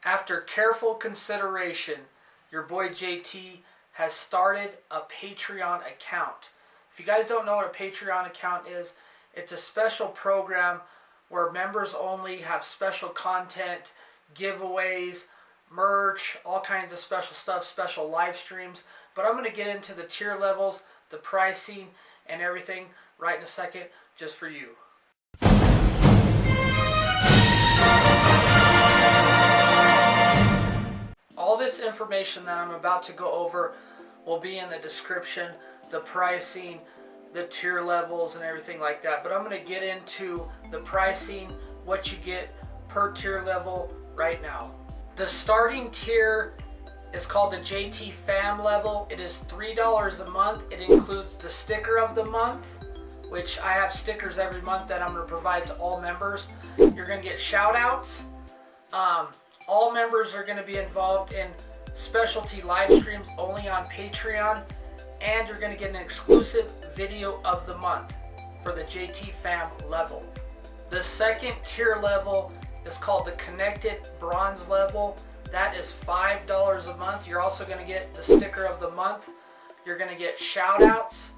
After careful consideration, your boy JT has started a Patreon account. If you guys don't know what a Patreon account is, it's a special program where members only have special content, giveaways, merch, all kinds of special stuff, special live streams. But I'm going to get into the tier levels, the pricing, and everything right in a second, just for you. All this information that I'm about to go over will be in the description, the pricing, the tier levels, and everything like that. But I'm going to get into the pricing, what you get per tier level right now. The starting tier is called the JT Fam level. It is $3 a month. It includes the sticker of the month, which I have stickers every month that I'm going to provide to all members. You're going to get shout outs. All members are going to be involved in specialty live streams only on Patreon, and you're going to get an exclusive video of the month for the JT Fam level. The second tier level is called the Connected Bronze level. That is $5 a month. You're also going to get the sticker of the month. You're going to get shout outs.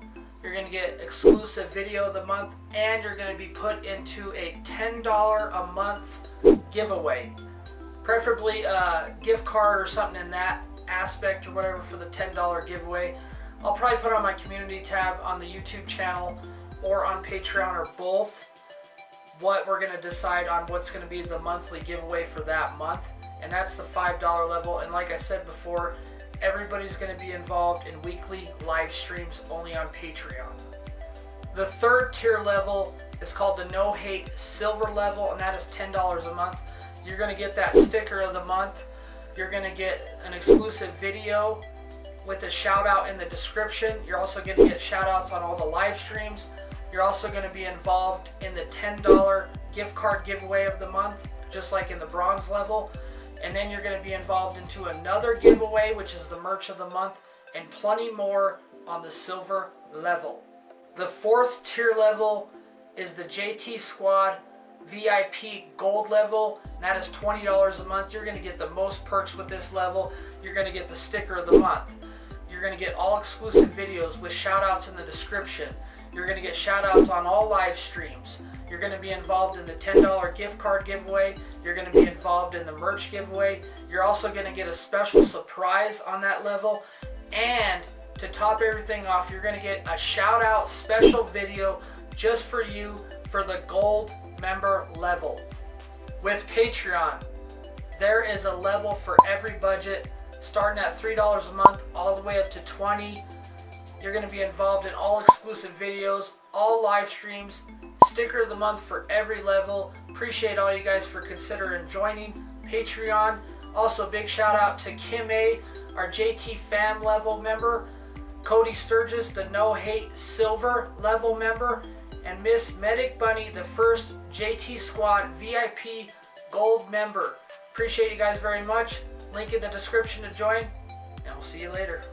You're going to get exclusive video of the month, and you're going to be put into a $10 a month giveaway. Preferably a gift card or something in that aspect or whatever for the $10 giveaway. I'll probably put on my community tab on the YouTube channel or on Patreon or both what we're going to decide on what's going to be the monthly giveaway for that month. And that's the $5 level. And like I said before, everybody's going to be involved in weekly live streams only on Patreon. The third tier level is called the No Hate Silver level, and that is $10 a month. You're going to get that sticker of the month. You're going to get an exclusive video with a shout out in the description. You're also going to get shout outs on all the live streams. You're also going to be involved in the $10 gift card giveaway of the month, just like in the bronze level. And then you're going to be involved into another giveaway, which is the merch of the month, and plenty more on the silver level. The fourth tier level is the JT Squad VIP Gold level. That is $20 a month. You're going to get the most perks with this level. You're going to get the sticker of the month. You're going to get all exclusive videos with shout outs in the description. You're going to get shout outs on all live streams. You're going to be involved in the $10 gift card giveaway. You're going to be involved in the merch giveaway. You're also going to get a special surprise on that level. And to top everything off, you're going to get a shout out special video just for you for the gold member level. With Patreon, there is a level for every budget, starting at $3 a month all the way up to $20. You're going to be involved in all exclusive videos, all live streams, sticker of the month for every level. Appreciate all you guys for considering joining Patreon. Also, big shout out to Kim A, our JT Fam level member, Cody Sturgis, the No Hate Silver level member, and Miss Medic Bunny, the first JT Squad VIP Gold member. Appreciate you guys very much. Link in the description to join, and we'll see you later.